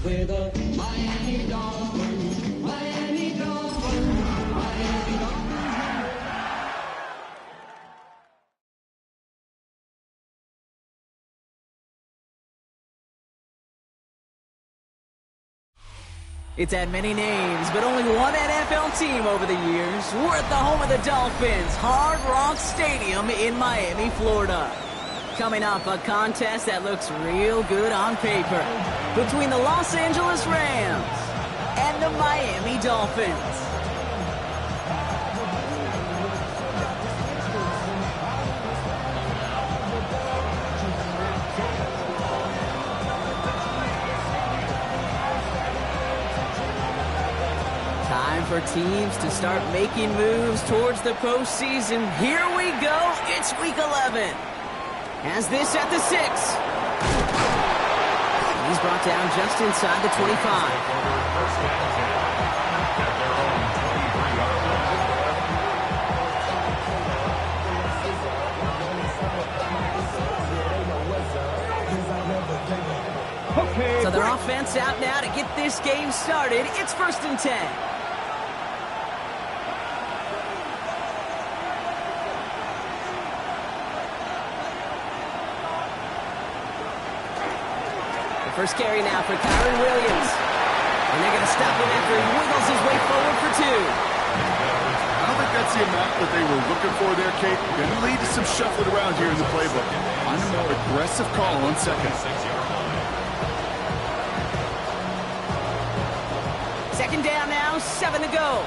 with the Miami Dolphins, Miami Dolphins, Miami Dolphins. It's had many names, but only one NFL team over the years. We're at the home of the Dolphins, Hard Rock Stadium in Miami, Florida. Coming up, a contest that looks real good on paper between the Los Angeles Rams and the Miami Dolphins. Time for teams to start making moves towards the postseason. Here we go. It's Week 11. Has this at the 6. He's brought down just inside the 25. So their offense out now to get this game started. It's 1st and 10. First carry now for Kyron Williams. And they're going to stop him after he wiggles his way forward for 2. I don't think that's the amount that they were looking for there, Kate. Going to lead to some shuffling around here in the playbook. Find a more aggressive call on 2nd. 2nd down now, 7 to go.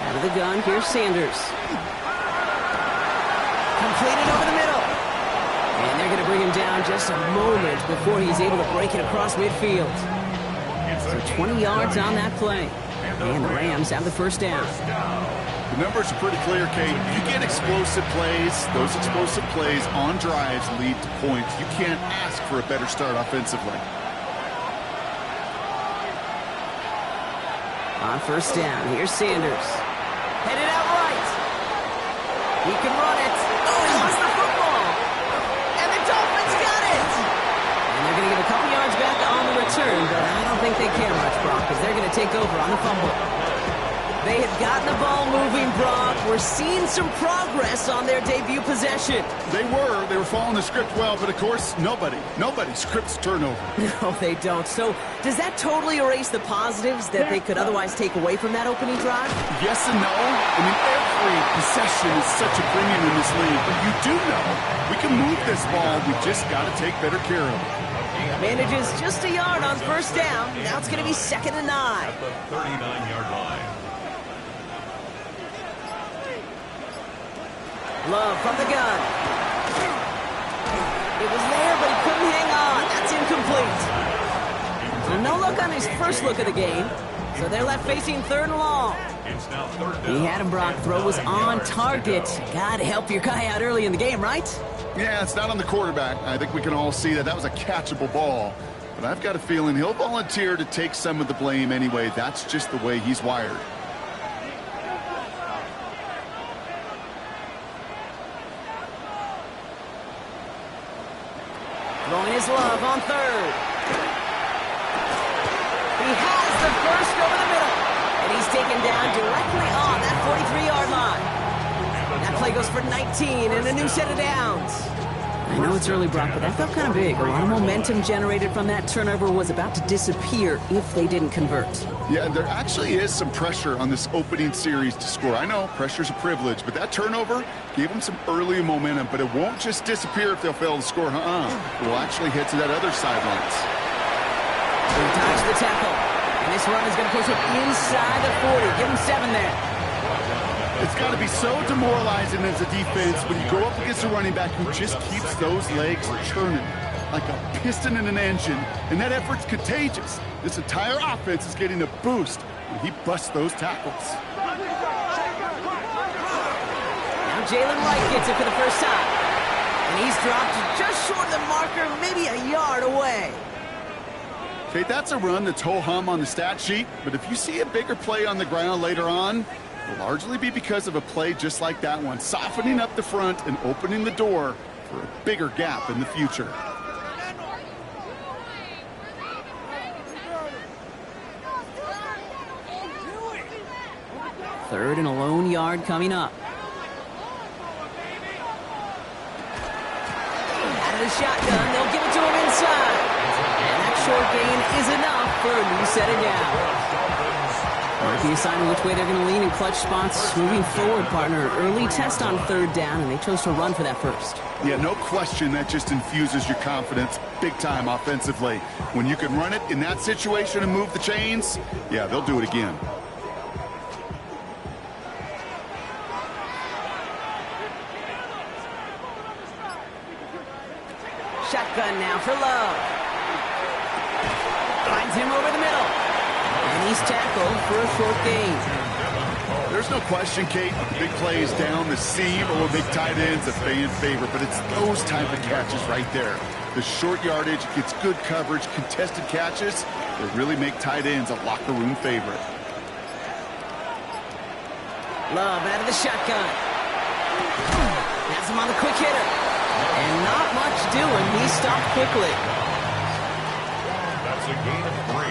Out of the gun, here's Sanders. Completed over the middle. And they're going to bring him down just a moment before he's able to break it across midfield. So 20 yards on that play. And the Rams have the 1st down. The numbers are pretty clear, Kate. You get explosive plays. Those explosive plays on drives lead to points. You can't ask for a better start offensively. On 1st down, here's Sanders. Headed out right. He can run it. Oh, he lost the football. And the Dolphins got it. And they're going to give a couple yards back on the return, but I don't think they care much, Brock, because they're going to take over on the fumble. They have gotten the ball moving, Brock. We're seeing some progress on their debut possession. They were following the script well, but of course, nobody scripts turnover. No, they don't. So does that totally erase the positives that they could otherwise take away from that opening drive? Yes and no. I mean, every possession is such a premium in this league, but you do know we can move this ball. We just got to take better care of it. Manages just a yard on 1st down. Now it's going to be 2nd and 9. At the 39-yard line. Love from the gun. It was there, but he couldn't hang on. That's incomplete. So no look on his first look of the game. So they're left facing 3rd and long. He had him, Brock. Throw was on target. Gotta help your guy out early in the game, right? Yeah, it's not on the quarterback. I think we can all see that that was a catchable ball. But I've got a feeling he'll volunteer to take some of the blame anyway. That's just the way he's wired. Throwing his Love on 3rd. He has the 1st over the middle. And he's taken down directly on that 43-yard line. That play goes for 19 and a new set of downs. I know it's early, Brock, but that felt kind of big. A lot of momentum generated from that turnover was about to disappear if they didn't convert. Yeah, there actually is some pressure on this opening series to score. I know pressure's a privilege, but that turnover gave them some early momentum, but it won't just disappear if they'll fail to score. It will actually head to that other sidelines. He dodged the tackle, and this run is going to push him inside the 40. Give him 7 there. It's got to be so demoralizing as a defense when you go up against a running back who just keeps those legs churning like a piston in an engine, and that effort's contagious. This entire offense is getting a boost when he busts those tackles. Now Jalen Wright gets it for the first time, and he's dropped just short of the marker, maybe a yard away. Okay, that's a run that's ho-hum on the stat sheet, but if you see a bigger play on the ground later on, largely be because of a play just like that one, softening up the front and opening the door for a bigger gap in the future. Third and a lone yard coming up. Out of the shotgun, they'll give it to him inside. And that short gain is enough for a new set of down. Might be a sign of which way they're going to lean in clutch spots moving forward, partner. Early test on third down, and they chose to run for that first. Yeah, no question that just infuses your confidence big time offensively. When you can run it in that situation and move the chains, yeah, they'll do it again. Shotgun now for Love. Finds him over the middle. And he's tackled for a short gain. There's no question, Kate, big plays down the seam or big tight ends a fan favorite, but it's those type of catches right there. The short yardage gets good coverage, contested catches that really make tight ends a locker room favorite. Love out of the shotgun. Has him on the quick hitter. And not much doing. He stopped quickly. That's a gain of 3.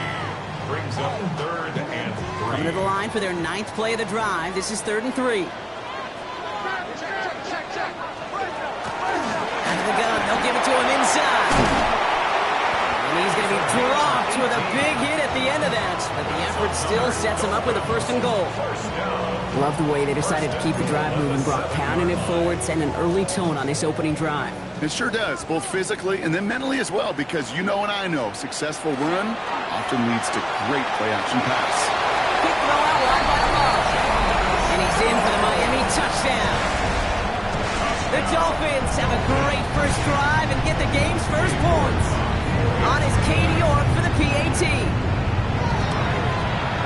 Brings up 3rd and 3. Coming to the line for their 9th play of the drive. This is 3rd and 3. Out of the gun. They'll give it to him inside. And he's going to be dropped with a big hit at the end of that. But the effort still sets him up with a 1st and goal. Love the way they decided to keep the drive moving. Brought pounding it forward, send an early tone on this opening drive. It sure does, both physically and then mentally as well, because you know and I know successful run often leads to great play-action pass. Quick throw out wide by Love. And he's in for the Miami touchdown. The Dolphins have a great first drive and get the game's first points. On is Katie York for the PAT.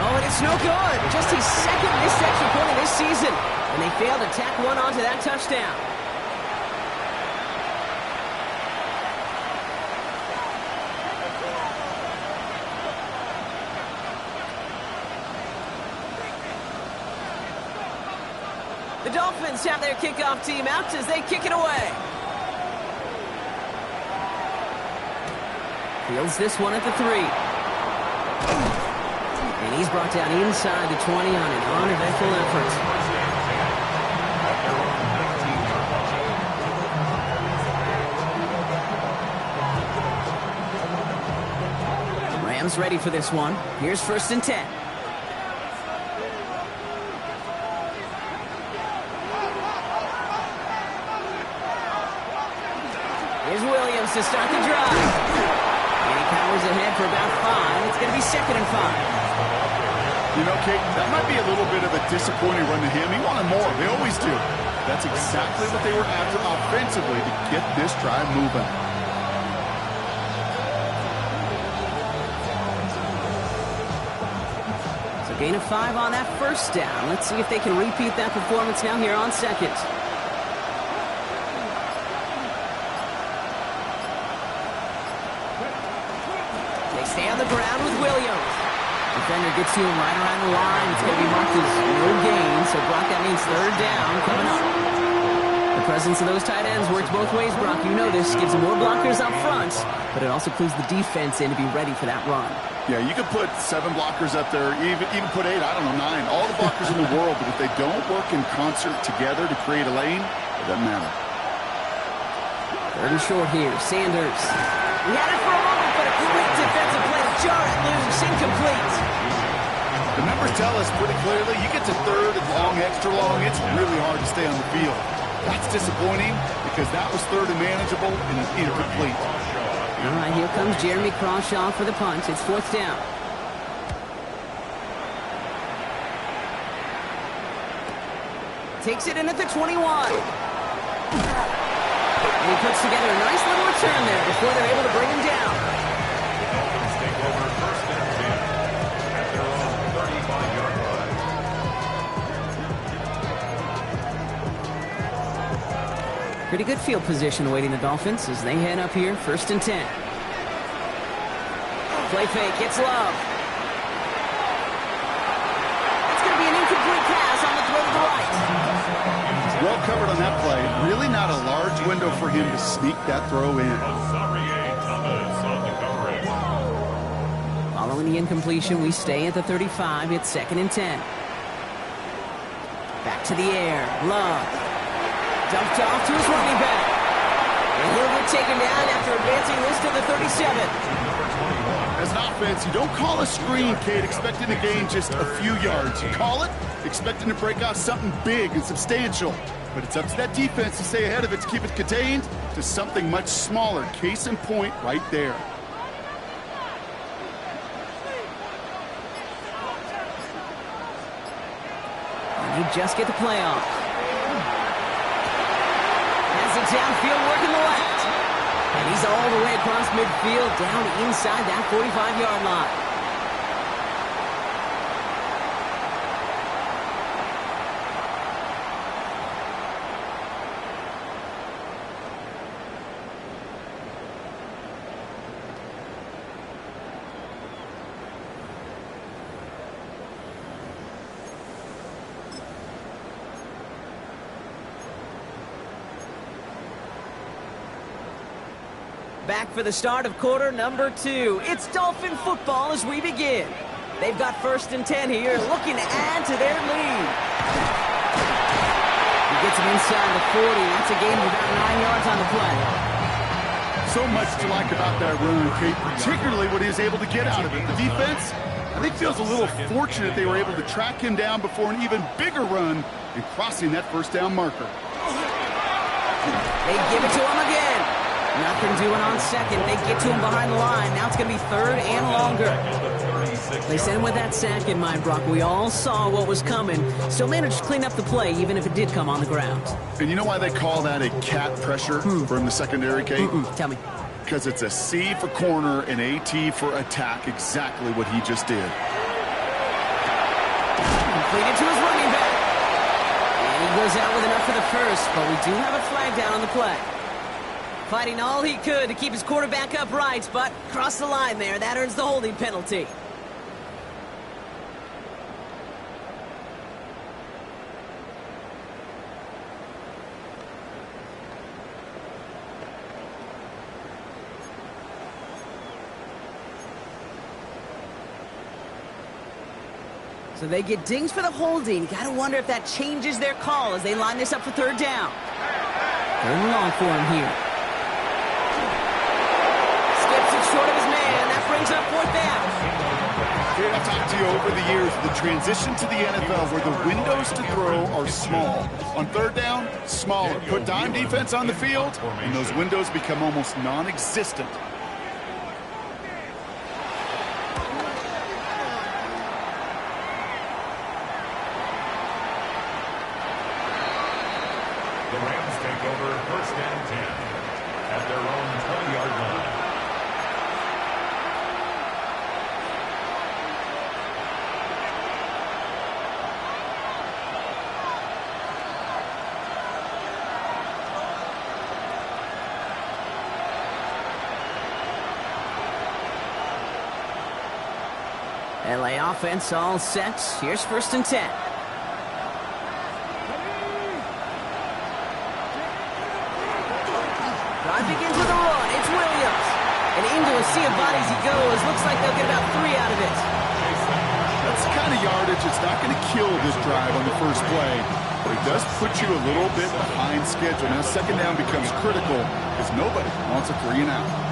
Oh, and it's no good. Just his 2nd missed extra point of this season. And they failed to tack one onto that touchdown. The Dolphins have their kickoff team out as they kick it away. Fields this one at the 3. And he's brought down inside the 20 on an uneventful effort. Rams ready for this one. Here's 1st and 10. Here's Williams to start the drive. And he powers ahead for about 5. It's going to be 2nd and 5. You know, Kate, that might be a little bit of a disappointing run to him. He wanted more. They always do. That's exactly what they were after offensively to get this drive moving. So gain of 5 on that 1st down. Let's see if they can repeat that performance now here on 2nd. They stay on the ground with Williams. Defender gets to him right around the line. It's going to be marked as no gain. So, Brock, that means 3rd down coming up. The presence of those tight ends works both ways, Brock. You know this. Gives them more blockers up front, but it also clues the defense in to be ready for that run. Yeah, you could put 7 blockers up there, even put 8, I don't know, 9. All the blockers in the world, but if they don't work in concert together to create a lane, it doesn't matter. 3rd and short here. Sanders. He had it for a moment, but a quick defensive play to jar it loose. Incomplete. The numbers tell us pretty clearly, you get to 3rd and long, extra long, it's really hard to stay on the field. That's disappointing because that was 3rd and manageable and it's incomplete. All right, here comes Jeremy Crawshaw for the punt. It's 4th down. Takes it in at the 21. And he puts together a nice little return there before they're able to bring him down. Dolphins take over 1st and 10 at their own 35-yard line. Pretty good field position awaiting the Dolphins as they head up here, 1st and 10. Play fake, it's Love. It's going to be an incomplete pass on the really not a large window for him to sneak that throw in. Following the incompletion, we stay at the 35. It's 2nd and 10. Back to the air. Love. Dumped off to his running back. And he'll get taken down after advancing this to the 37. As an offense, you don't call a screen, Kate, expecting to gain just a few yards. You call it expecting to break out something big and substantial. But it's up to that defense to stay ahead of it, to keep it contained to something much smaller. Case in point right there. And he just get the play off. Has it downfield working the left. And he's all the way across midfield down inside that 45-yard line. Back for the start of quarter number 2. It's Dolphin football as we begin. They've got 1st and 10 here, looking to add to their lead. He gets him inside the 40. That's a gain of about 9 yards on the play. So much to like about that run, Kate, particularly what he was able to get out of it. The defense, I think, feels a little fortunate they were able to track him down before an even bigger run and crossing that 1st down marker. They give it to him again. Nothing doing on 2nd. They get to him behind the line. Now it's going to be 3rd and longer. They sent him with that sack in mind, Brock. We all saw what was coming. Still managed to clean up the play, even if it did come on the ground. And you know why they call that a cat pressure from the secondary, Kate? Tell me. Because it's a C for corner and AT for attack, exactly what he just did. Completed to his running back. And he goes out with enough for the 1st, but we do have a flag down on the play. Fighting all he could to keep his quarterback upright, but crossed the line there. That earns the holding penalty. So they get dinged for the holding. Got to wonder if that changes their call as they line this up for 3rd down. 3rd and long for him here. Short of his man. That brings up 4th down. Okay, I've talked to you over the years, the transition to the NFL where the windows to throw are small. On 3rd down, smaller. Put dime defense on the field, and those windows become almost non-existent. The Rams take over 1st and 10 at their own 20-yard line. LA offense all set. Here's 1st and 10. Drive begins with a run. It's Williams. And into a sea of bodies he goes. Looks like they'll get about 3 out of it. That's the kind of yardage that's not going to kill this drive on the 1st play, but it does put you a little bit behind schedule. Now 2nd down becomes critical because nobody wants a 3 and out.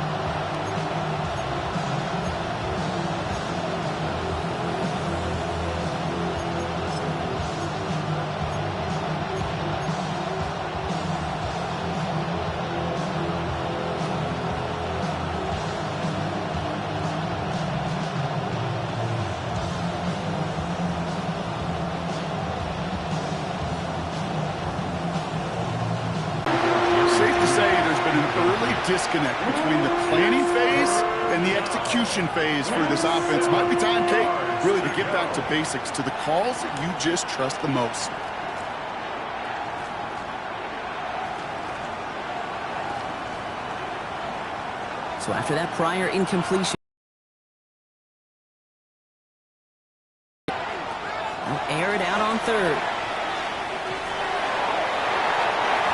Disconnect between the planning phase and the execution phase for this offense. Might be time, Kate, really to get back to basics, to the calls that you just trust the most. So after that prior incompletion, they'll air it out on 3rd.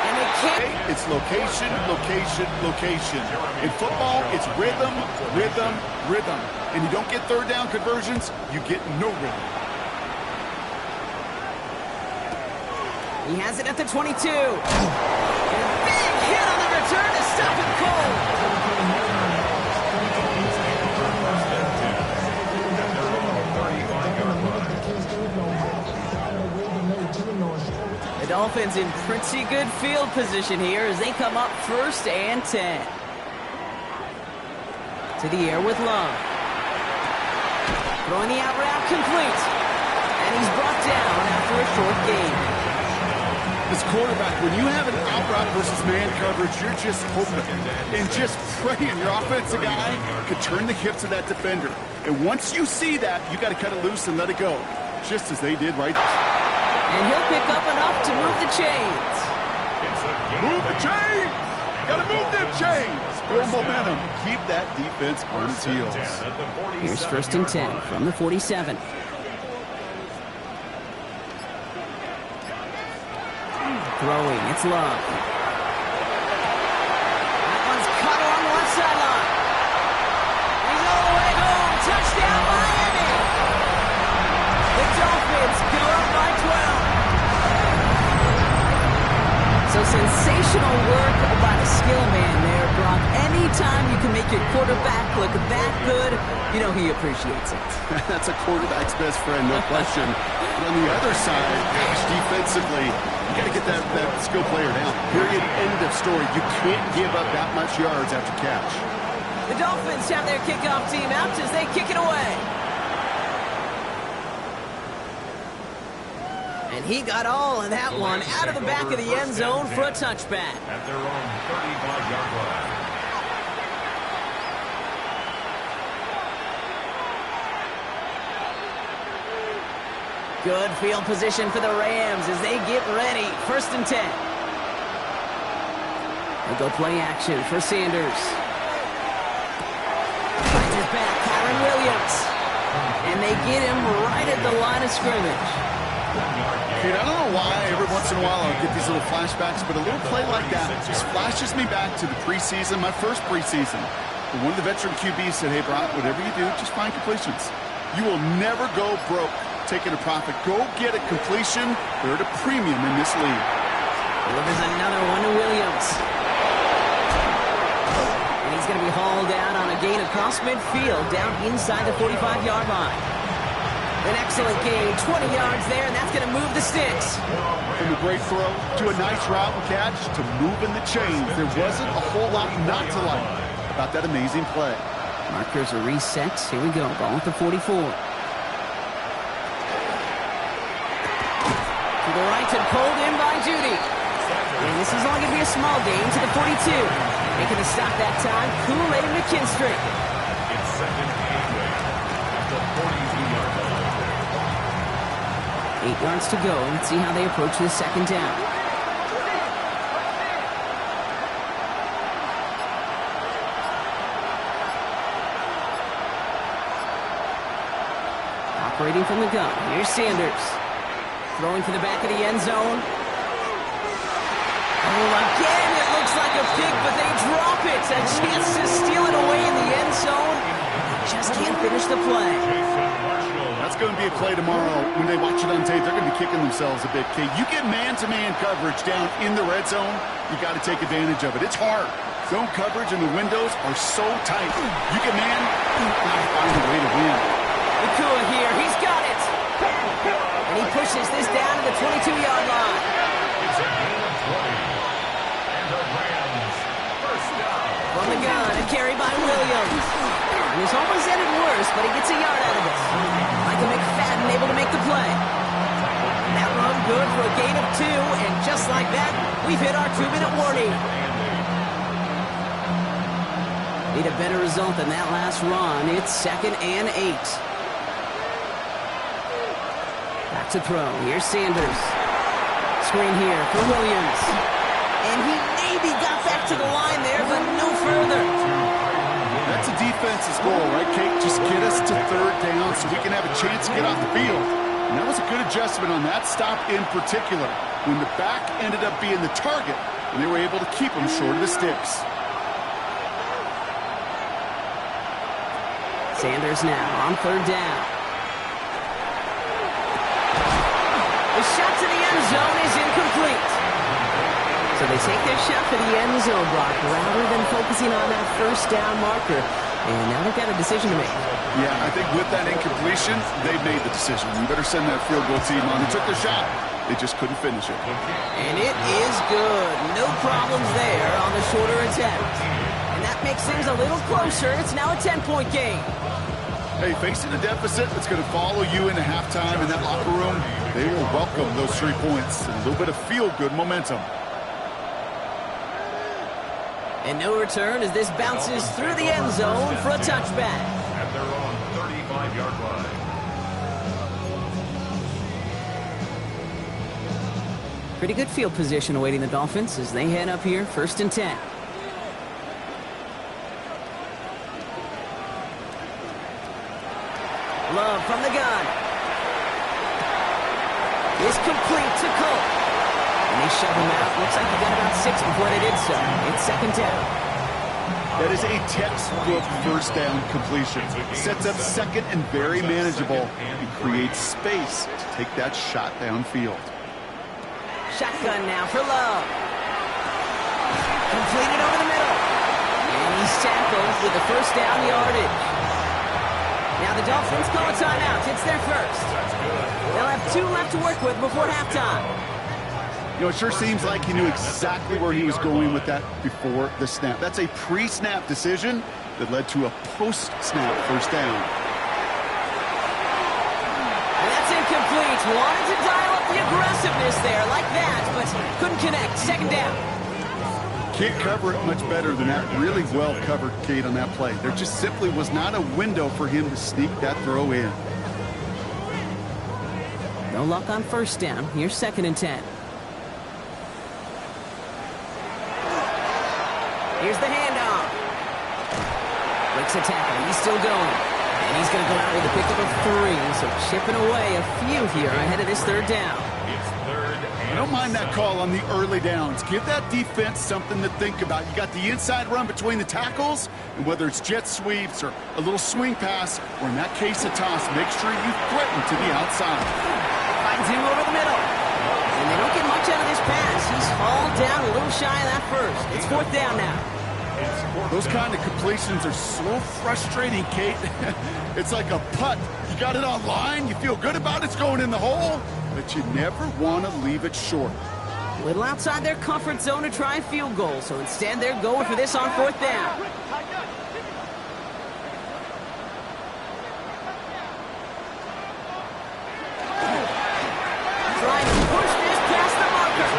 And they can't. It's location, location, location. In football, it's rhythm, rhythm, rhythm. And you don't get third down conversions, you get no rhythm. He has it at the 22. And a big hit on the return to stop him cold. The Dolphins in pretty good field position here as they come up 1st and 10. To the air with Love. Throwing the out route complete. And he's brought down after a short gain. As quarterback, when you have an out route versus man coverage, you're just hoping and just praying your offensive guy could turn the hips of that defender. And once you see that, you got to cut it loose and let it go, just as they did right there. And he'll pick up enough to move the chains. Move the chains! Gotta move them chains! Build momentum. Keep that defense on its heels. Here's 1st and 10 from the 47. Throwing, it's Love. That one's cut along the left sideline. He's all the way home. Touchdown, Miami! The Dolphins go up by 12. So sensational work by the skill man there, Brock. Anytime you can make your quarterback look that good, you know he appreciates it. That's a quarterback's best friend, no question. But on the other side, gosh, defensively, you got to get that skill player down. Period. End of story. You can't give up that much yards after catch. The Dolphins have their kickoff team out as they kick it away. And he got all of that one out of the back of the end zone for a touchback. At their own 35-yard line. Good field position for the Rams as they get ready. 1st and 10. They'll go play action for Sanders. Finds his back, Kyron Williams. And they get him right at the line of scrimmage. Dude, I don't know why every once in a while I'll get these little flashbacks, but a little play like that just flashes me back to the preseason, my first preseason. And one of the veteran QBs said, hey, Brock, whatever you do, just find completions. You will never go broke taking a profit. Go get a completion. They're at a premium in this league. Delivers another one to Williams. And he's going to be hauled out on a gain across midfield, down inside the 45-yard line. An excellent gain, 20 yards there, and that's going to move the sticks. From a great throw to a nice route and catch to moving the chains. There wasn't a whole lot not to like about that amazing play. Markers are reset. Here we go. Ball at the 44. To the right and pulled in by Judy. And this is only going to be a small gain to the 42. Making the stop that time, Kool-Aid McKinstry. It's 2nd and 8 at the 42-yard line. 8 yards to go. Let's see how they approach this 2nd down. Operating from the gun. Here's Sanders. Throwing to the back of the end zone. Oh, again, it looks like a pick, but they drop it. A chance to steal it away in the end zone. Just can't finish the play. That's going to be a play tomorrow. When they watch it on tape, they're going to be kicking themselves a bit. Okay, you get man-to-man coverage down in the red zone, you got to take advantage of it. It's hard. Zone coverage and the windows are so tight. You get man, you got to find a way to win. Nakua here, he's got it. And he pushes this down to the 22-yard line. It's a gain of 20. And the Rams, first down. From the gun, a carry by Williams. And he's almost ended worse, but he gets a yard out of it. Michael McFadden able to make the play. That run good for a gain of 2, and just like that, we've hit our 2-minute warning. Need a better result than that last run. It's 2nd and 8. Back to throw. Here's Sanders. Screen here for Williams. And he maybe got back to the line there, but no further. That's a defense's goal, right, Kate? Just get us to 3rd down so we can have a chance to get off the field. And that was a good adjustment on that stop in particular. When the back ended up being the target, and they were able to keep him short of the sticks. Sanders now on third down. The shot to the end zone is incomplete. So they take their shot for the end zone block rather than focusing on that first down marker. And now they've got a decision to make. Yeah, I think with that incompletion, they've made the decision. You better send that field goal team on. They took their shot. They just couldn't finish it. And it is good. No problems there on the shorter attempt. And that makes things a little closer. It's now a 10-point game. Hey, facing a deficit that's going to follow you into halftime in that locker room, they will welcome those 3 points and a little bit of feel-good momentum. And no return as this bounces through the end zone for a touchback. At their own 35-yard line. Pretty good field position awaiting the Dolphins as they head up here, 1st and 10. Love from the gun. Is complete to Cole. And they shove him out. Looks like he got about 6 before they did so. It's 2nd down. That is a textbook first down completion. Sets up second and very manageable and creates space to take that shot downfield. Shotgun now for Love. Completed over the middle. And he's tackled with the first down yardage. Now the Dolphins call a timeout. It's their first. They'll have 2 left to work with before halftime. You know, it sure seems like he knew exactly where he was going with that before the snap. That's a pre-snap decision that led to a post-snap first down. And that's incomplete. Wanted to dial up the aggressiveness there like that, but couldn't connect. 2nd down. Can't cover it much better than that. Really well covered, Kate, on that play. There just simply was not a window for him to sneak that throw in. No luck on first down. Here's 2nd and 10. Here's the handoff. Breaks a tackle. He's still going. And he's going to go out with a pickup of 3. So chipping away a few here ahead of this 3rd down. It's 3rd and I don't mind that call on the early downs. Give that defense something to think about. You got the inside run between the tackles, and whether it's jet sweeps or a little swing pass, or in that case a toss, make sure you threaten to the outside. Finds him over the middle. And they don't get much out of this pass. He's hauled down a little shy of that first. It's 4th down now. Those kind of completions are so frustrating, Kate. It's like a putt. You got it on line, you feel good about it's going in the hole, but you never want to leave it short. A little outside their comfort zone to try a field goal, so instead they're going for this on 4th down. Trying to push this past the marker.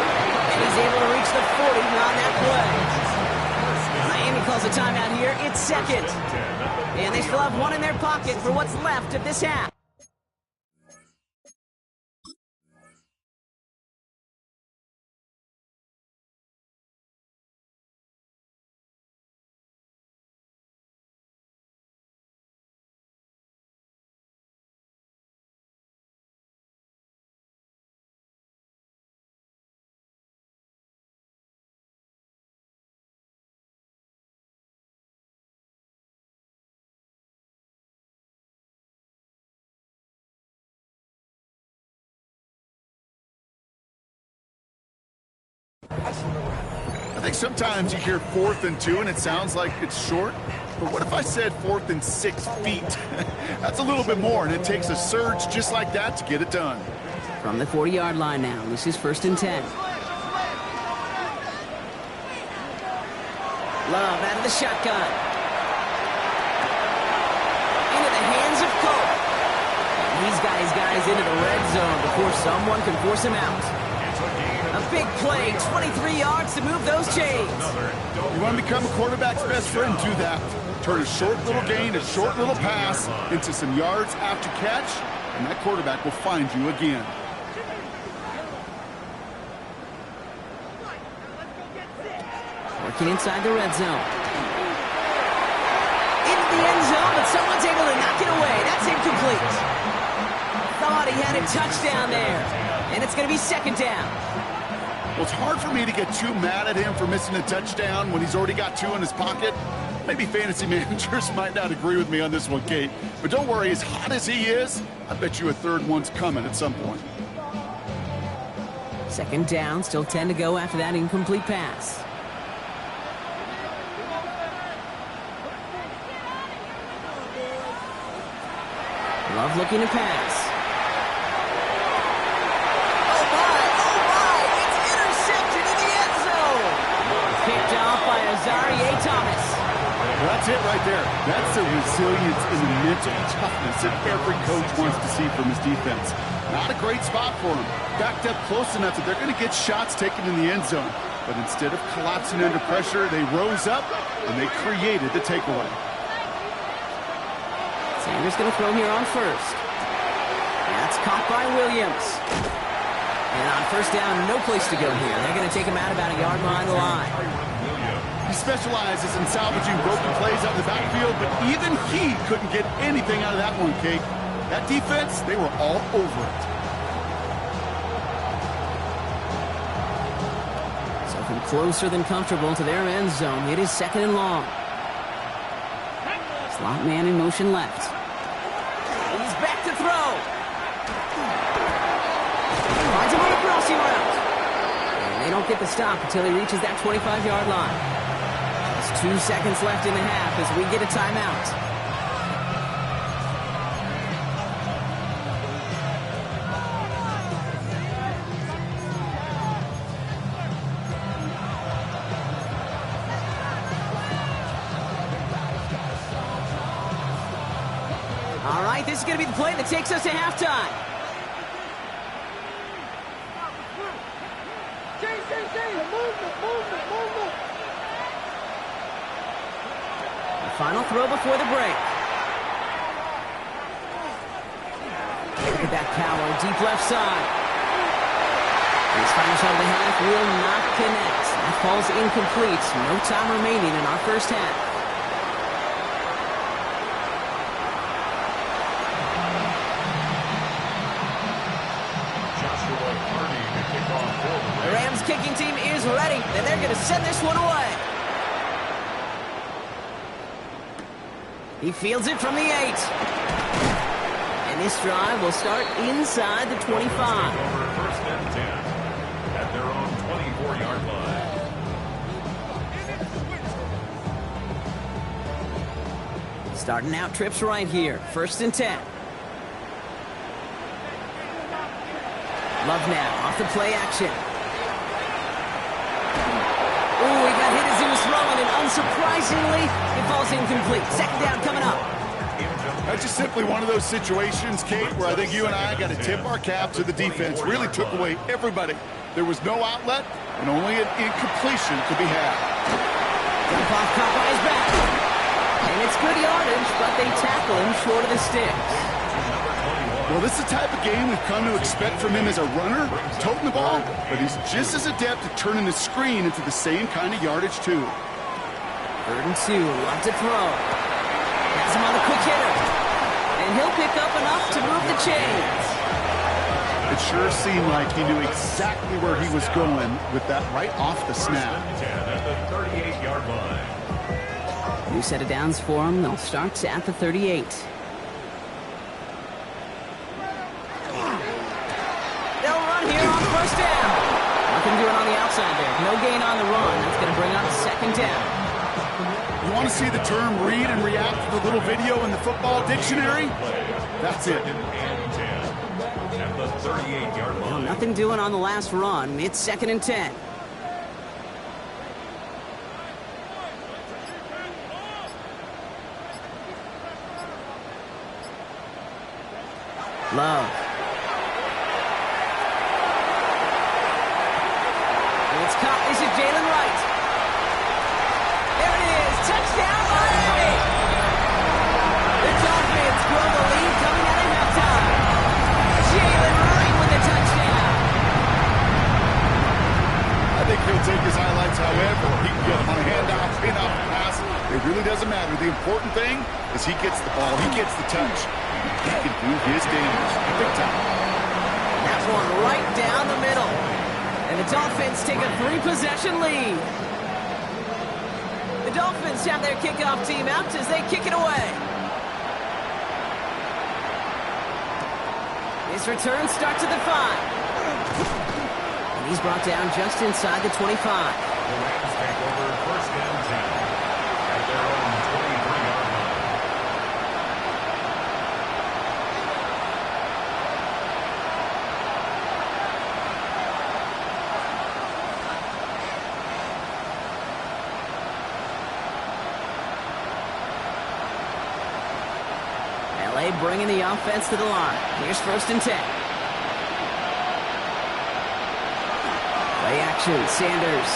And he's able to reach the 40 on that play. Miami calls a timeout here. It's 2nd. And they still have 1 in their pocket for what's left of this half. I think sometimes you hear 4th and 2 and it sounds like it's short, but what if I said 4th and 6 feet? That's a little bit more, and it takes a surge just like that to get it done. From the 40-yard line now, this is 1st and 10. Love out of the shotgun. Into the hands of Cole. He's got his guys into the red zone before someone can force him out. A big play, 23 yards to move those chains. You want to become a quarterback's best friend, do that. Turn a short little gain, a short little pass into some yards after catch, and that quarterback will find you again. Working inside the red zone. Into the end zone, but someone's able to knock it away. That's incomplete. Thought he had a touchdown there. And it's going to be 2nd down. Well, it's hard for me to get too mad at him for missing a touchdown when he's already got 2 in his pocket. Maybe fantasy managers might not agree with me on this one, Kate. But don't worry, as hot as he is, I bet you a third one's coming at some point. Second down, still 10 to go after that incomplete pass. Love looking to pass. Oh my, it's intercepted in the end zone. Picked off by Azareye'h Thomas. Well, that's it right there. That's the resilience and the mental toughness that every coach wants to see from his defense. Not a great spot for him. Backed up close enough that they're going to get shots taken in the end zone. But instead of collapsing under pressure, they rose up and they created the takeaway. Sanders going to throw here on first. That's caught by Williams. And on first down, no place to go here. They're going to take him out about a yard behind the line. He specializes in salvaging broken plays out in the backfield, but even he couldn't get anything out of that one, Kate. That defense, they were all over it. So from closer than comfortable to their end zone, it is second and long. Slot man in motion left. He's back to throw. Finds him on a crossing route. And they don't get the stop until he reaches that 25-yard line. There's 2 seconds left in the half as we get a timeout. All right, this is going to be the play that takes us to halftime. The final throw before the break. Look at that power, deep left side. His final shot of the half will not connect. That falls incomplete. No time remaining in our first half. The Rams kicking team is ready, and they're going to send this one away. He fields it from the 8. And this drive will start inside the 25. First and 10 at their own 24-yard line. Starting out trips right here. First and 10. Love now off the play action. Ooh, he got hit as he was throwing, and unsurprisingly, it falls incomplete. Second down coming up. That's just simply one of those situations, Kate, where I think you and I got to tip our cap to the defense. Really took away everybody. There was no outlet, and only an incompletion could be had. Dump off caught by his back. And it's good yardage, but they tackle him short of the sticks. Well, this is the type of game we've come to expect from him as a runner, toting the ball, but he's just as adept at turning the screen into the same kind of yardage, too. 3rd and 2, love to throw. Has him on a quick hitter. And he'll pick up enough to move the chains. It sure seemed like he knew exactly where he was going with that right off the snap. At the 38-yard line. New set of downs for him. They'll start at the 38. They'll run here on first down. Nothing doing on the outside there. No gain on the run. That's going to bring up second down. You want to see the term read and react to the little video in the football dictionary? That's it. At the 38-yard line. Well, nothing doing on the last run. It's 2nd and 10. Love. And it's caught. This is Jalen Wright. There it is. Touchdown, Miami. The Dolphins grow the lead coming out of halftime. Jalen Wright with the touchdown. I think he'll take his highlights however he can get them on a handoff, pin-off, pass. It really doesn't matter. The important thing is he gets the ball. He gets the touch. He can do his damage. Big time. That's one right down the middle. And the Dolphins take a 3-possession lead. The Dolphins have their kickoff team out as they kick it away. This return starts at the 5. And he's brought down just inside the 25. The Rams take over first and 10 at their own 23-yard line. LA bringing the offense to the line. Here's first and 10. Play action, Sanders.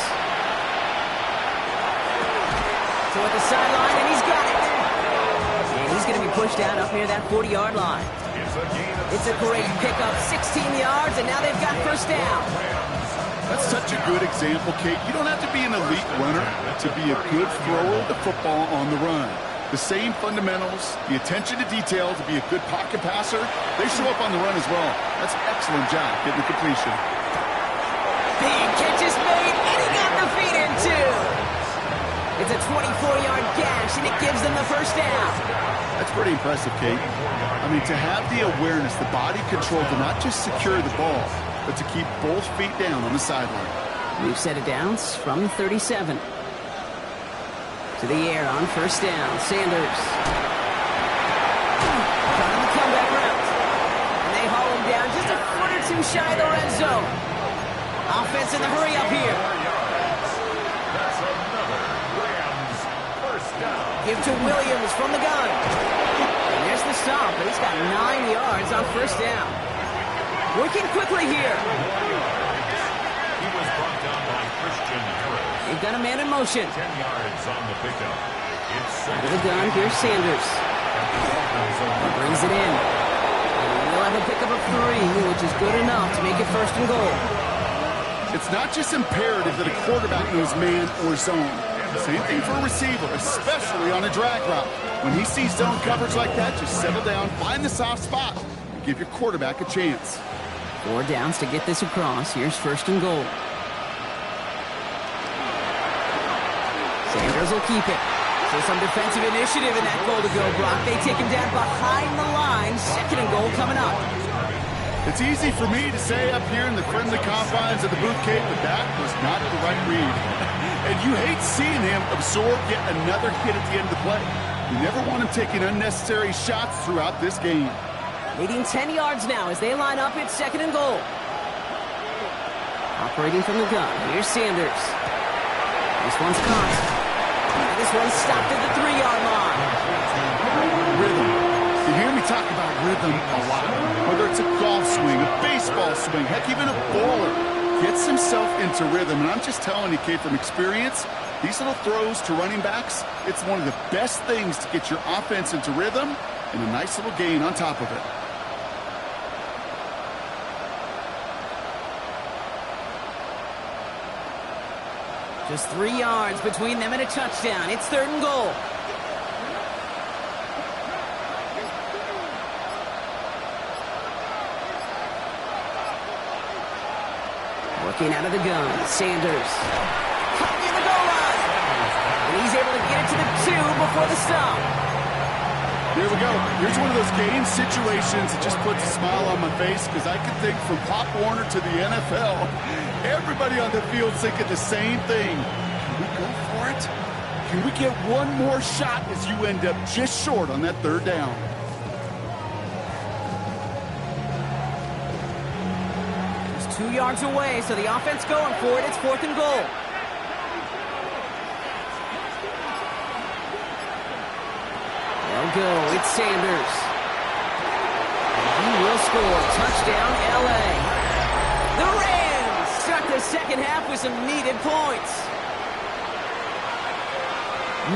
So at the sideline, and he's got it. And he's going to be pushed out up near that 40-yard line. It's a great pickup, 16 yards, and now they've got first down. That's such a good example, Kate. You don't have to be an elite runner to be a good thrower of the football on the run. The same fundamentals, the attention to detail to be a good pocket passer, they show up on the run as well. That's an excellent job getting the completion. Big catch is made, and he got the feet in too. It's a 24-yard gash, and it gives them the first down. That's pretty impressive, Kate. I mean, to have the awareness, the body control to not just secure the ball, but to keep both feet down on the sideline. We've set it down from 37. To the air on first down, Sanders. Trying the comeback route. And they haul him down just a foot or two shy of the red zone. Offense in the hurry up here. That's another Rams first down. Give to Williams from the gun. And there's the stop, but he's got 9 yards on first down. Working quickly here. He was brought down by Christian Harris. They've got a man in motion. 10 yards on the pickup. It's Out of the gun, here's Sanders. Brings it in. And he'll have a pickup of 3, which is good enough to make it first and goal. It's not just imperative that a quarterback knows man or zone. Same thing for a receiver, especially on a drag route. When he sees zone coverage like that, just settle down, find the soft spot, and give your quarterback a chance. 4 downs to get this across. Here's first and goal. Sanders will keep it. So some defensive initiative in that goal to go, Brock. They take him down behind the line. Second and goal coming up. It's easy for me to say up here in the friendly confines of the booth, Kate, but that was not the right read. And you hate seeing him absorb yet another hit at the end of the play. You never want him taking unnecessary shots throughout this game. Leading 10 yards now as they line up. It's second and goal. Operating from the gun. Here's Sanders. This one's caught. And this one's stopped at the 3-yard line. Rhythm. You hear me talk about rhythm a lot. Whether it's a golf swing, a baseball swing, heck, even a bowler gets himself into rhythm. And I'm just telling you, Kate, from experience, these little throws to running backs, it's one of the best things to get your offense into rhythm and a nice little gain on top of it. Just 3 yards between them and a touchdown. It's third and goal. Working out of the gun, Sanders. Caught near the goal line. And he's able to get it to the 2 before the stop. There we go. Here's one of those game situations that just puts a smile on my face because I can think from Pop Warner to the NFL. Everybody on the field thinking the same thing. Can we go for it? Can we get one more shot as you end up just short on that third down? He's 2 yards away, so the offense going for it. It's fourth and goal. They'll go. It's Sanders. And he will score. Touchdown, LA. The Rams start the second half with some needed points.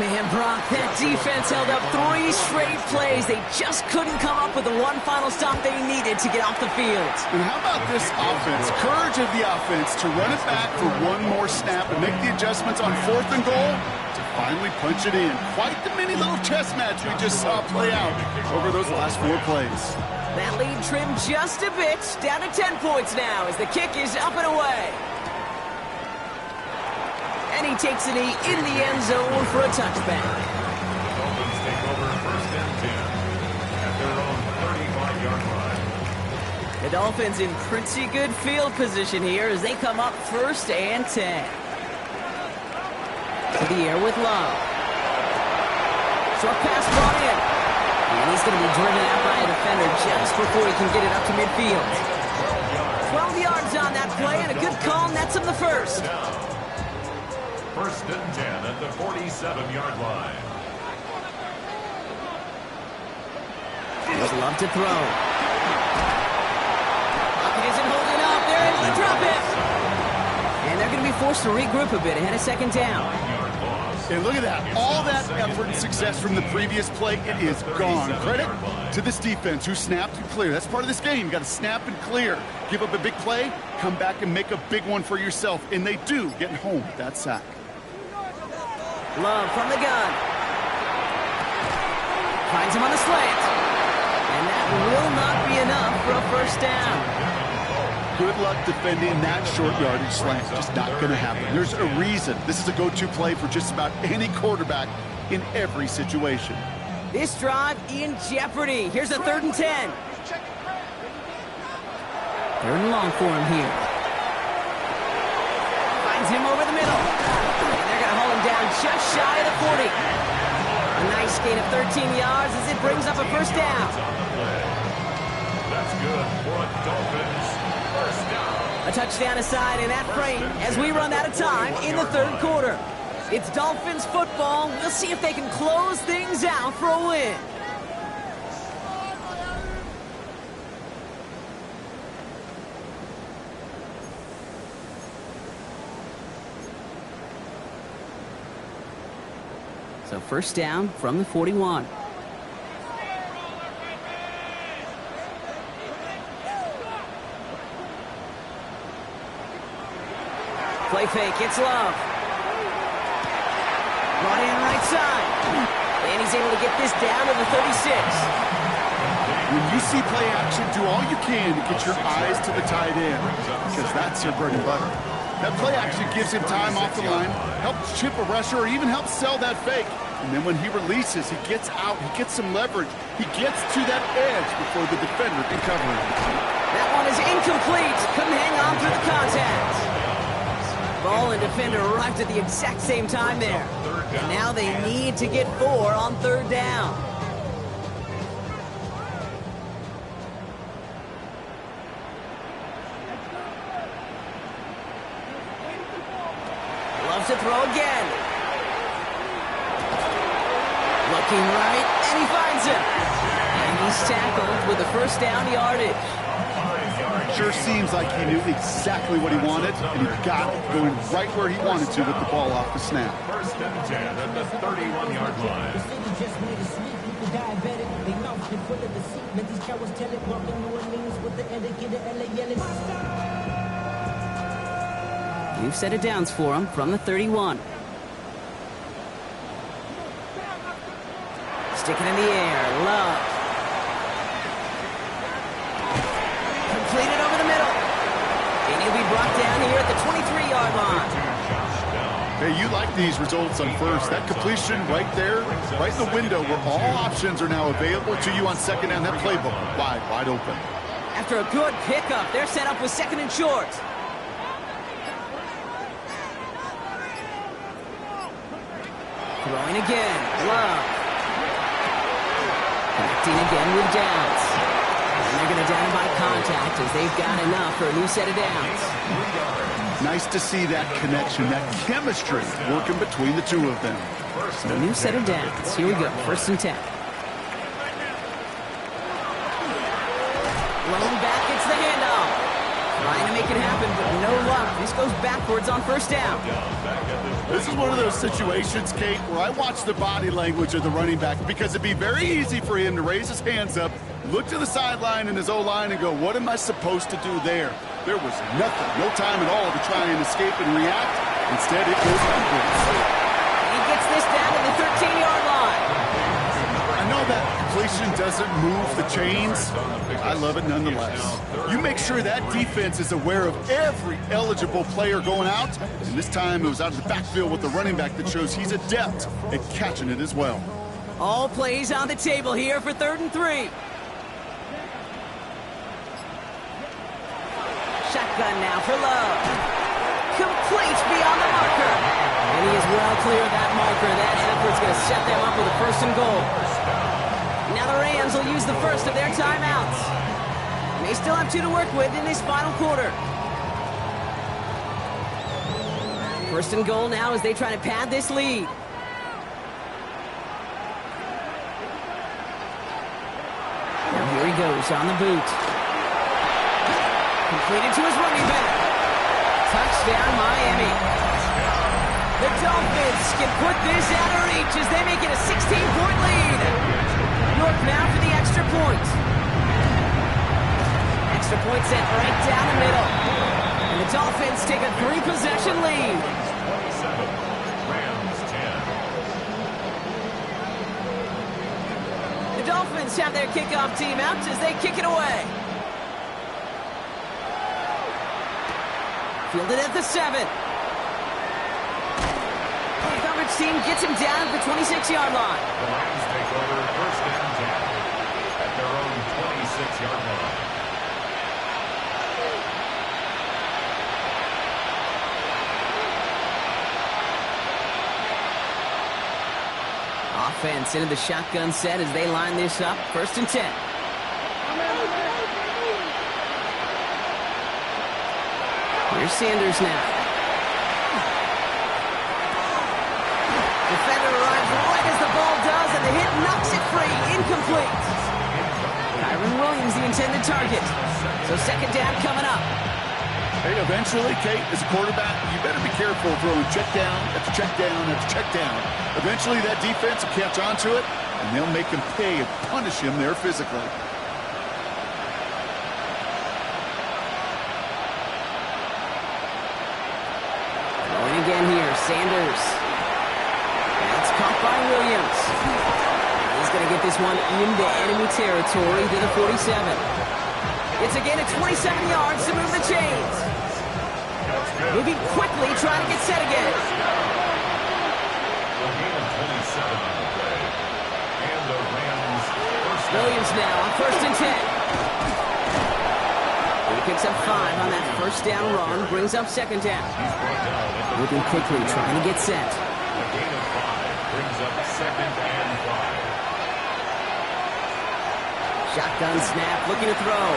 Man, Brock, that defense held up 3 straight plays. They just couldn't come up with the one final stop they needed to get off the field. And how about this offense? Courage of the offense to run it back for one more snap and make the adjustments on fourth and goal to finally punch it in. Quite the mini little chess match we just saw play out over those last 4 plays. That lead trimmed just a bit, down to 10 points now as the kick is up and away. And he takes a knee in the end zone for a touchback. Dolphins take over first and 10 at their own 35-yard line. The Dolphins in pretty good field position here as they come up first and 10. To the air with Love. Short pass brought in. And he's going to be driven out by a defender just before he can get it up to midfield. 12 yards on that play, and a good call nets him the first. First and 10 at the 47-yard line. Here's Love to throw. Pocket isn't holding up. They're able to drop it. And they're going to be forced to regroup a bit ahead of second down. And look at that. All that effort and success from the previous play, it is gone. Credit to this defense who snapped and cleared. That's part of this game. You got to snap and clear. Give up a big play, come back and make a big one for yourself. And they do, getting home with that sack. Love from the gun. Finds him on the slant. And that will not be enough for a first down. Good luck defending that short yardage slant. Just not going to happen. There's a reason. This is a go-to play for just about any quarterback in every situation. This drive in jeopardy. Here's a 3rd and 10. 3rd and long for him here. Finds him over the middle. And they're going to hold him down just shy of the 40. A nice gain of 13 yards as it brings up a first down. That's good for a Dolphins first down. A touchdown aside in that frame as we run out of time in the 3rd quarter. It's Dolphins football. We'll see if they can close things out for a win. So first down from the 41. Play fake, it's Love. Brought in right side. And he's able to get this down to the 36. When you see play action, do all you can to get your eyes to the tight end, because that's your bread and butter. That play action gives him time off the line, helps chip a rusher, or even helps sell that fake. And then when he releases, he gets out, he gets some leverage. He gets to that edge before the defender can cover him. That one is incomplete. Couldn't hang on through the contact. Ball and defender arrived at the exact same time there. And now they need to get 4 on 3rd down. Loves to throw again. Looking right, and he finds him. And he's tackled with the first down yardage. Sure seems like he knew exactly what he wanted, and he got it going right where he wanted to with the ball off the snap. First and 10 at the 31-yard line. New set of downs for him from the 31. Sticking in the air, Love. Completed over the middle. And he'll be brought down here at the 23-yard line. Hey, you like these results on first. That completion right there, right in the window where all options are now available to you on second down. That playbook wide open. After a good pickup, they're set up with 2nd and short. Throwing again, Love. Connecting again with Downs. And they're going to down by contact as they've got enough for a new set of downs. Nice to see that connection, that chemistry working between the two of them. So a new set of downs. Here we go, 1st and 10. Rolling back, it's the handoff. Trying to make it happen, but no luck. This goes backwards on 1st down. This is one of those situations, Kate, where I watch the body language of the running back because it'd be very easy for him to raise his hands up, look to the sideline in his O-line and go, what am I supposed to do there? There was nothing, no time at all to try and escape and react. Instead, it goes backwards. He gets this down to the 13-yard line. I know that completion doesn't move the chains, I love it nonetheless. You make sure that defense is aware of every eligible player going out, and this time it was out of the backfield with the running back that shows he's adept at catching it as well. All plays on the table here for 3rd and 3. Shotgun now for Love. Complete beyond the marker. And he is well clear of that marker. That effort's going to set them up with a 1st and goal. Now the Rams will use the first of their timeouts. They still have 2 to work with in this final quarter. 1st and goal now as they try to pad this lead. Now here he goes on the boot. Completed to his running back. Touchdown, Miami. The Dolphins can put this out of reach as they make it a 16-point lead. York now for the extra point. Extra point set right down the middle. And the Dolphins take a 3-possession lead. 27, Rams 10. The Dolphins have their kickoff team out as they kick it away. Fielded at the 7. The coverage team gets him down at the 26-yard line. The Rams take over 1st and 10 at their own 26-yard line. Offense into the shotgun set as they line this up. 1st and 10. Here's Sanders now. Defender arrives right as the ball does, and the hit knocks it free. Incomplete. Kyron Williams, the intended target. So 2nd down coming up. Hey, eventually, Kate, as a quarterback, you better be careful throwing check down after check down after check down. Eventually, that defense will catch on to it, and they'll make him pay and punish him there physically. Going again here, Sanders. That's caught by Williams. He's going to get this one into enemy territory to the 47. It's again at 27 yards to move the chains. Moving quickly, trying to get set again. A gain of 27 on the play. And the Rams first down. Williams now on 1st and 10. He picks up 5 on that 1st down run, brings up 2nd down. He's brought down at the Moving quickly, trying to get set. A gain of 5 brings up 2nd and 5. Shotgun snap, looking to throw.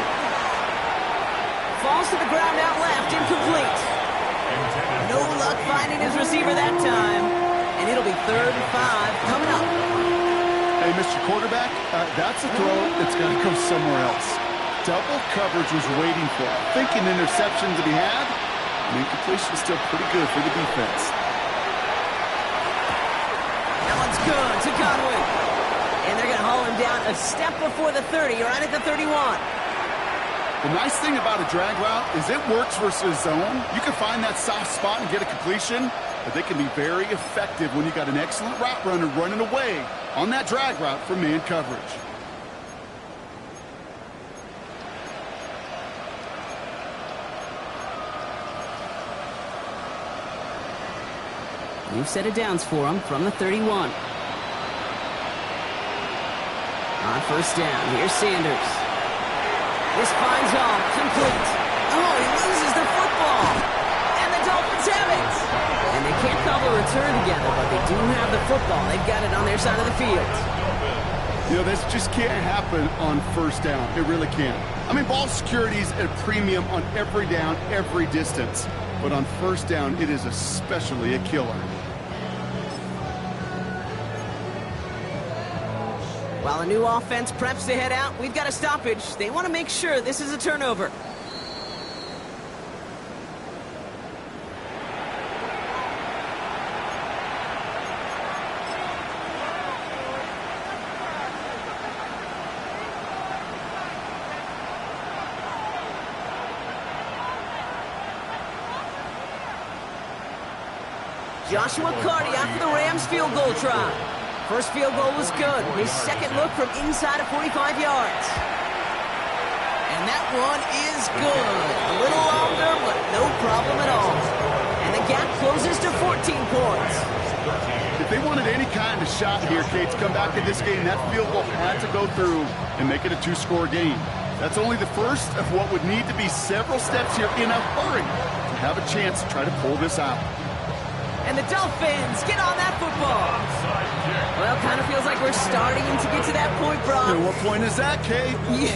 Falls to the ground out left, incomplete. No luck finding his receiver that time. And it'll be 3rd and 5 coming up. Hey, Mr. Quarterback, that's a throw that's going to go somewhere else. Double coverage was waiting for it. Thinking interception to be had. And incompletion is still pretty good for the defense. That one's good to Godwin. And they're going to haul him down a step before the 30, right at the 31. The nice thing about a drag route is it works versus zone. You can find that soft spot and get a completion, but they can be very effective when you got an excellent route runner running away on that drag route from man coverage. New set of downs for him from the 31. On 1st down, here's Sanders. This finds off, complete. Oh, he loses the football. And the Dolphins have it. And they can't cobble a return together, but they do have the football. They've got it on their side of the field. You know, this just can't happen on 1st down. It really can't. I mean, ball security is at a premium on every down, every distance. But on 1st down, it is especially a killer. While a new offense preps to head out, we've got a stoppage. They want to make sure this is a turnover. Joshua Carty out for the Rams field goal try. First field goal was good. His second look from inside of 45 yards. And that one is good. A little longer, but no problem at all. And the gap closes to 14 points. If they wanted any kind of shot here, Kate, to come back in this game, that field goal had to go through and make it a two-score game. That's only the first of what would need to be several steps here in a hurry to have a chance to try to pull this out. And the Dolphins get on that football. Well, kind of feels like we're starting to get to that point, Brock. And what point is that, Kate? You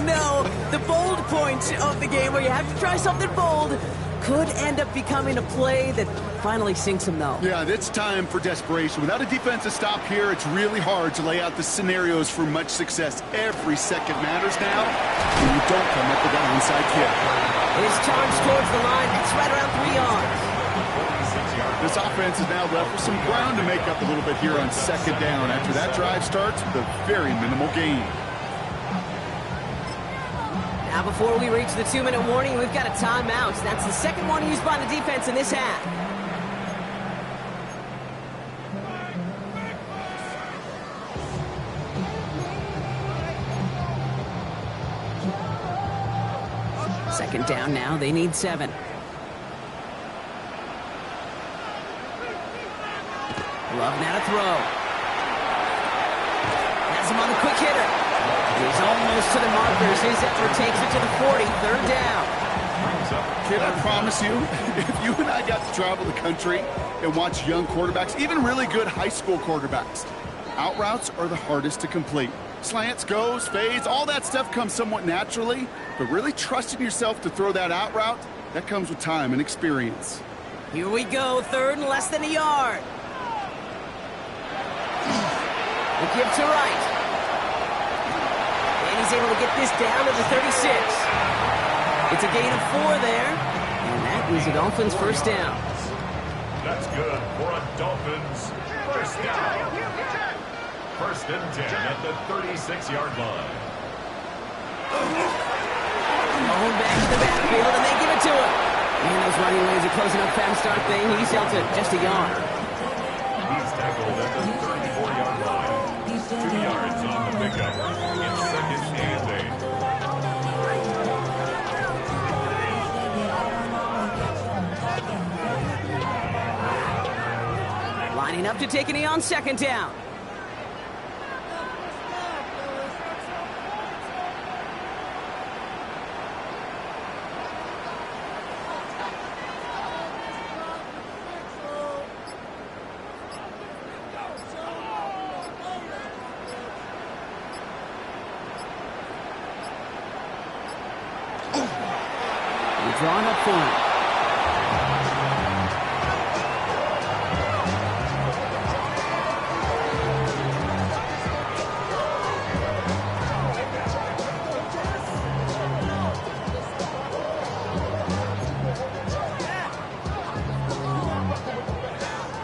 know, the bold point of the game where you have to try something bold could end up becoming a play that finally sinks him, though. Yeah, it's time for desperation. Without a defensive stop here, it's really hard to lay out the scenarios for much success. Every second matters now, and you don't come up with that onside kick. His charge towards the line, it's right around 3 yards. This offense is now left with some ground to make up a little bit here on second down after that drive starts with a very minimal gain. Now before we reach the 2-minute warning, we've got a timeout. That's the second one used by the defense in this half. Second down now, they need 7. Love now to throw. Has him on the quick hitter. He's almost to the markers. His effort takes it to the 40. Third down. Kid, I promise you, if you and I got to travel the country and watch young quarterbacks, even really good high school quarterbacks, out routes are the hardest to complete. Slants, goes, fades, all that stuff comes somewhat naturally, but really trusting yourself to throw that out route, that comes with time and experience. Here we go. Third and less than a yard. The give to right. And he's able to get this down to the 36. It's a gain of 4 there. And that is the Dolphins' first down. That's good for a Dolphins first down. First and 10 at the 36-yard line. Going back to the backfield, and they give it to him. Man, those running lanes are closing up fast start thing. He's held to just a yard. He's tackled at the 34-yard line. 2 yards on the pickup. It's second and 8. Lining up to take a knee on second down. Drawn up for him.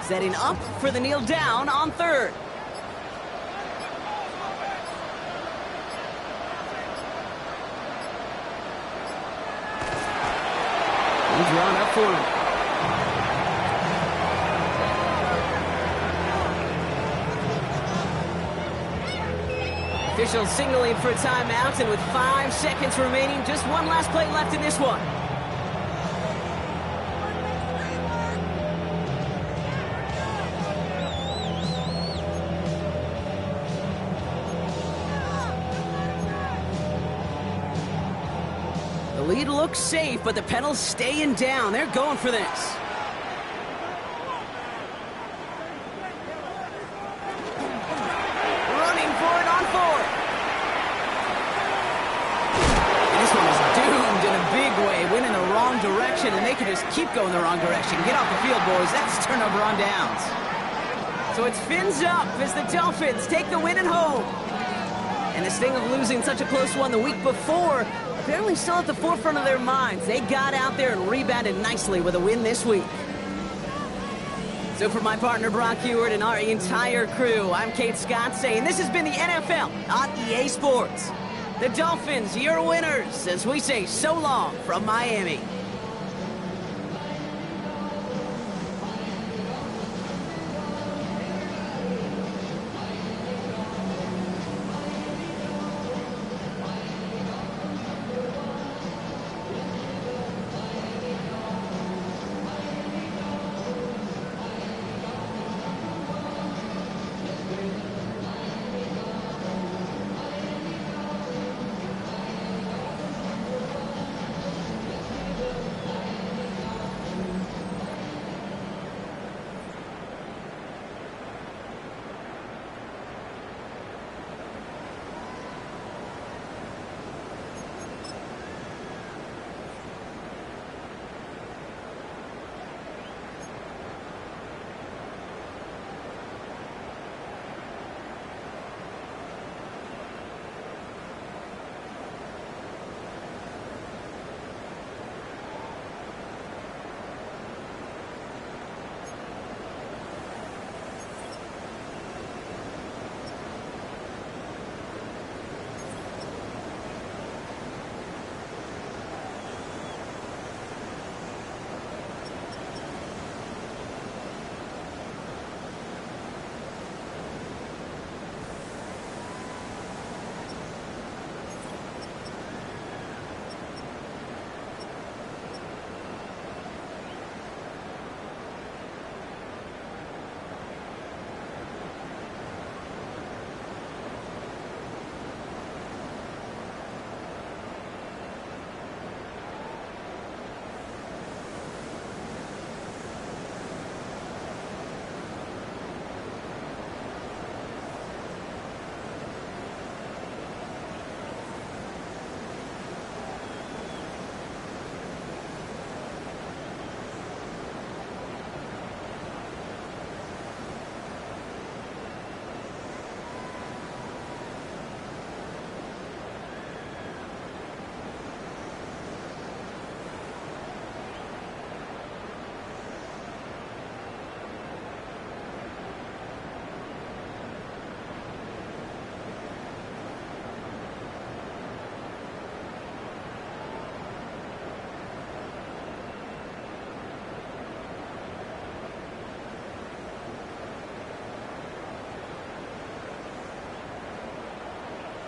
Setting up for the kneel down on third. Drawn up for him. Officials signaling for a timeout, and with 5 seconds remaining, just one last play left in this one. The lead looks safe, but the pedals staying down. They're going for this. Running for it on 4. And this one is doomed in a big way, went in the wrong direction, and they can just keep going the wrong direction. Get off the field, boys. That's turnover on downs. So it's fins up as the Dolphins take the win at home. And the sting of losing such a close one the week before apparently still at the forefront of their minds. They got out there and rebounded nicely with a win this week. So for my partner Brock Ewart and our entire crew, I'm Kate Scott saying this has been the NFL on EA Sports. The Dolphins, your winners, as we say so long from Miami.